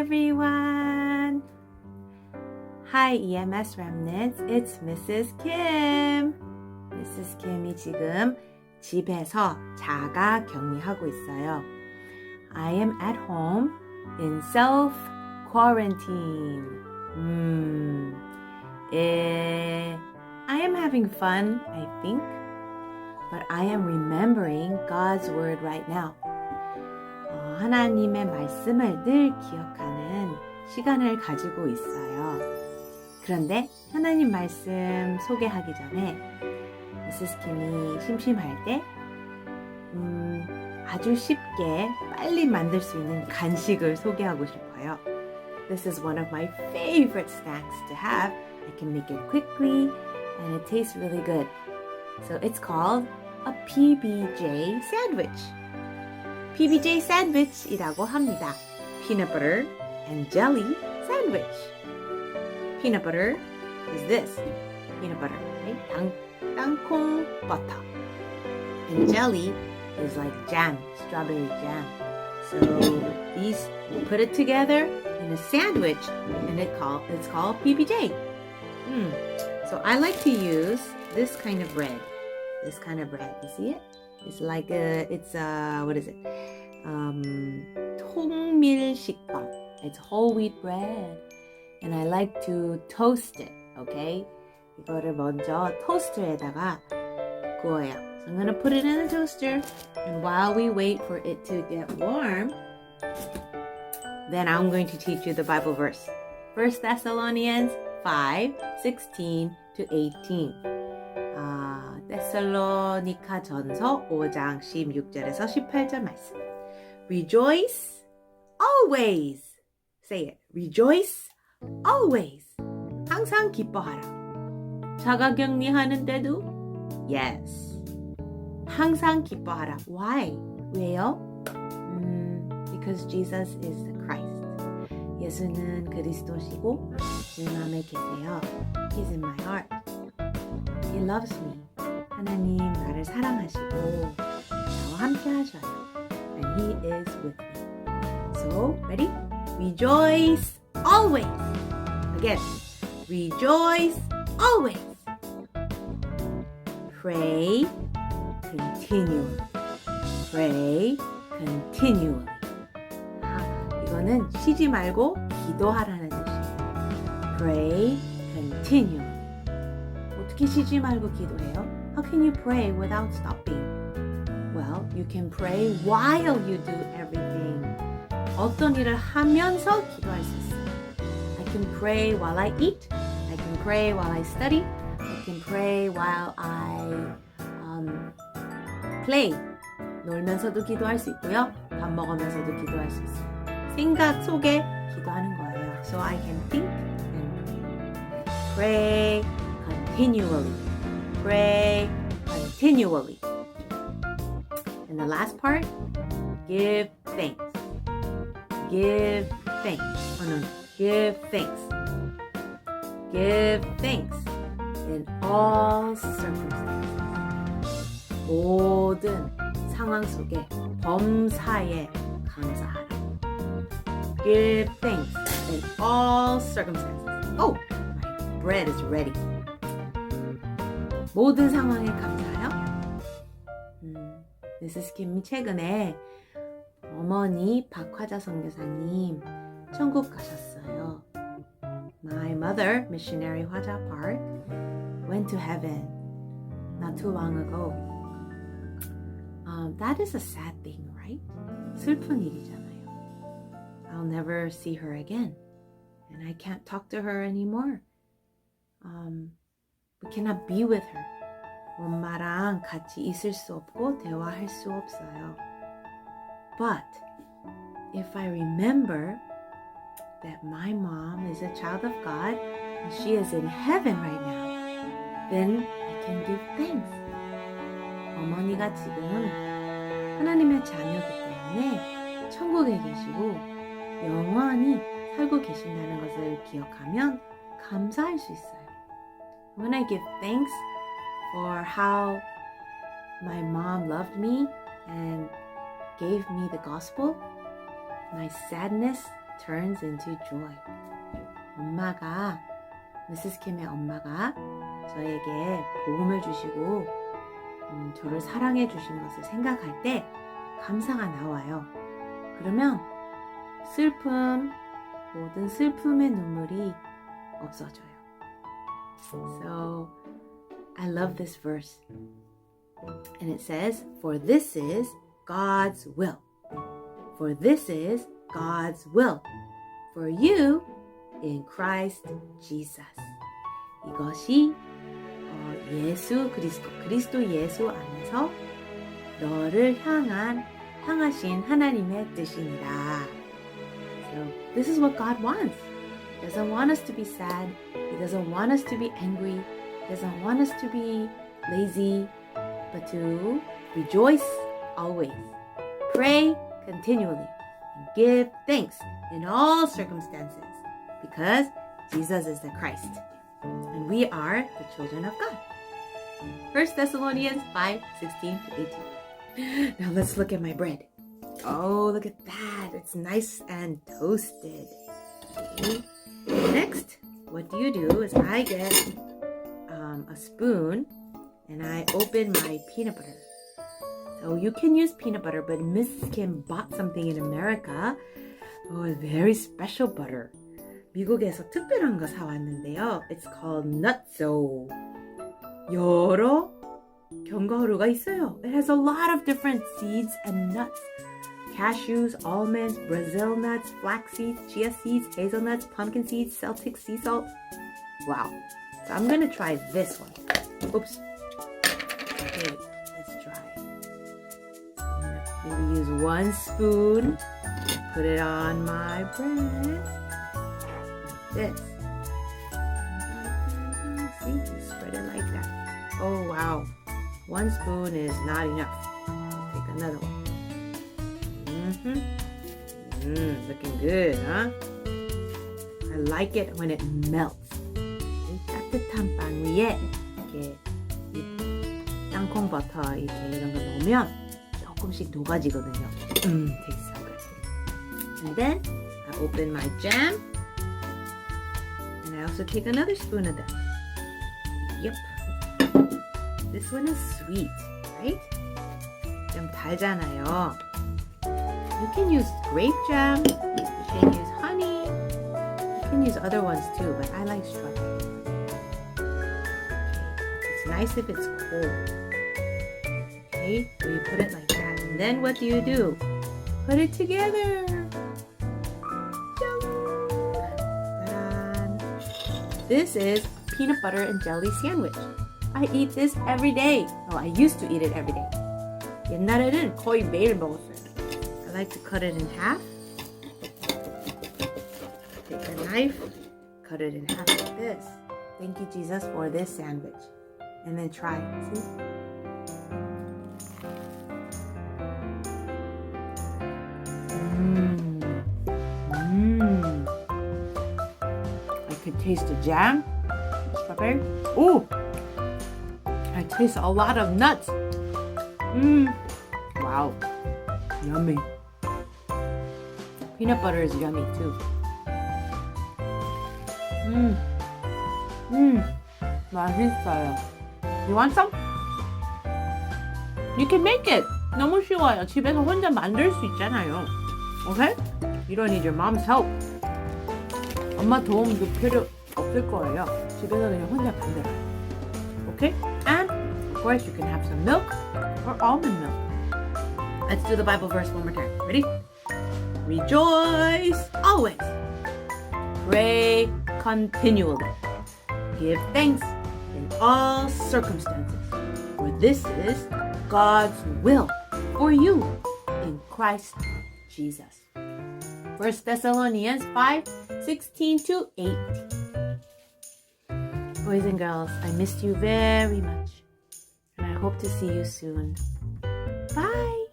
everyone! Hi EMS Remnants, it's Mrs. Kim. Mrs. Kim이 지금 집에서 자가 격리하고 있어요. I am at home in self-quarantine. I am having fun, I think, but I am remembering God's word right now. 하나님의 말씀을 늘 기억하는 시간을 가지고 있어요. 그런데 하나님 말씀 소개하기 전에 미세스 킴이 심심할 때 아주 쉽게 빨리 만들 수 있는 간식을 소개하고 싶어요. This is one of my favorite snacks to have. I can make it quickly and it tastes really good. So it's called a PBJ sandwich. PBJ sandwich이라고 합니다. Peanut butter and jelly sandwich. Peanut butter is this. Peanut butter, right? 땅콩 butter. And jelly is like jam, strawberry jam. So these, put it together in a sandwich and it's called PBJ. So I like to use this kind of bread. This kind of bread, you see it? It's like what is it? 통밀식빵. It's whole wheat bread. And I like to toast it, okay? 이거를 먼저 토스터에다가 구워요. So I'm going to put it in the toaster. And while we wait for it to get warm, then I'm going to teach you the Bible verse. 1 Thessalonians 5:16 to 18. 데살로니가 전서 5장 16절에서 18절 말씀. Rejoice always. Say it. Rejoice always. 항상 기뻐하라. 자가격리하는데도 yes. 항상 기뻐하라. Why? 왜요? Because Jesus is the Christ. 예수는 그리스도시고 내 마음에 계세요. He's in my heart. He loves me. 하나님 나를 사랑하시고 나와 함께 하셔요. And He is with me. So, ready? Rejoice always. Again. Rejoice always. Pray continually. Pray continually. 이거는 쉬지 말고 기도하라는 뜻이에요. Pray continually. 어떻게 쉬지 말고 기도해요? How can you pray without stopping? Well, you can pray while you do everything. 어떤 일을 하면서 기도할 수 있어요. I can pray while I eat. I can pray while I study. I can pray while I play. 놀면서도 기도할 수 있고요. 밥 먹으면서도 기도할 수 있어요. 생각 속에 기도하는 거예요. So I can think and pray. Pray continually. Pray continually. And the last part, give thanks. Give thanks. Oh no, give thanks. Give thanks in all circumstances. 모든 상황 속에 범사에 감사하라. Give thanks in all circumstances. Oh, my bread is ready. 모든 상황에 감사해요. 미세스 김이 최근에 어머니 박화자 선교사님 천국 가셨어요. My mother, missionary Hwaja Park, went to heaven not too long ago. That is a sad thing, right? 슬픈 일이잖아요. I'll never see her again. And I can't talk to her anymore. We cannot be with her. 엄마랑 같이 있을 수 없고 대화할 수 없어요. But if I remember that my mom is a child of God and she is in heaven right now, then I can give thanks. 어머니가 지금 하나님의 자녀이기 때문에 천국에 계시고 영원히 살고 계신다는 것을 기억하면 감사할 수 있어요. When I give thanks for how my mom loved me and gave me the gospel, my sadness turns into joy. 엄마가, Mrs. Kim의 엄마가 저에게 복음을 주시고 저를 사랑해 주신 것을 생각할 때 감사가 나와요. 그러면 모든 슬픔의 눈물이 없어져요. So, I love this verse. And it says, For this is God's will. For this is God's will. For you in Christ Jesus. 이것이 예수 그리스도 예수 안에서 너를 향하신 하나님의 뜻이니라. So this is what God wants. He doesn't want us to be sad. He doesn't want us to be angry. He doesn't want us to be lazy, but to rejoice always. Pray continually and give thanks in all circumstances because Jesus is the Christ and we are the children of God. 1 Thessalonians 5:16-18. Now let's look at my bread. Oh, look at that. It's nice and toasted. Okay. Next, what do is I get a spoon and I open my peanut butter. So you can use peanut butter, but Mrs. Kim bought something in America. Oh, a very special butter. 미국에서 특별한 거 사왔는데요. It's called nutso. 여러 견과류가 있어요. It has a lot of different seeds and nuts. Cashews, almonds, Brazil nuts, flax seeds, chia seeds, hazelnuts, pumpkin seeds, Celtic sea salt. Wow. So I'm going to try this one. Oops. Okay, let's try. I'm going to use 1 spoon. Put it on my bread. Like this. See, you spread it like that. Oh, wow. 1 spoon is not enough. I'll take another one. Looking good, huh? I like it when it melts. 이 따뜻한 빵 위에 이렇게 땅콩 버터 이렇게 이런 거 넣으면 조금씩 녹아지거든요. Tastes so good. And then I open my jam, and I also take another spoon of that. Yep. This one is sweet, right? 좀 달잖아요. You can use grape jam, you can use honey, you can use other ones too, but I like strawberry. Okay. It's nice if it's cold. Okay, so you put it like that. And then what do? Put it together. Ta-da! This is peanut butter and jelly sandwich. I eat this every day. Oh, I used to eat it every day. 옛날에는 거의 매일 먹었어요. I like to cut it in half. Take a knife, cut it in half like this. Thank you, Jesus, for this sandwich. And then try it. See? I could taste the jam, strawberry. Ooh! I taste a lot of nuts. Wow. Yummy. Peanut butter is yummy too. 맛있어요. You want some? You can make it. 너무 쉬워요. 집에서 혼자 만들 수 있잖아요. Okay? You don't need your mom's help. 엄마 도움도 필요 없을 거예요. 집에서 그냥 혼자 만들어요. Okay? And of course you can have some milk or almond milk. Let's do the Bible verse one more time. Ready? Rejoice always. Pray continually. Give thanks in all circumstances. For this is God's will for you in Christ Jesus. 1 Thessalonians 5:16-18. Boys and girls, I missed you very much. And I hope to see you soon. Bye!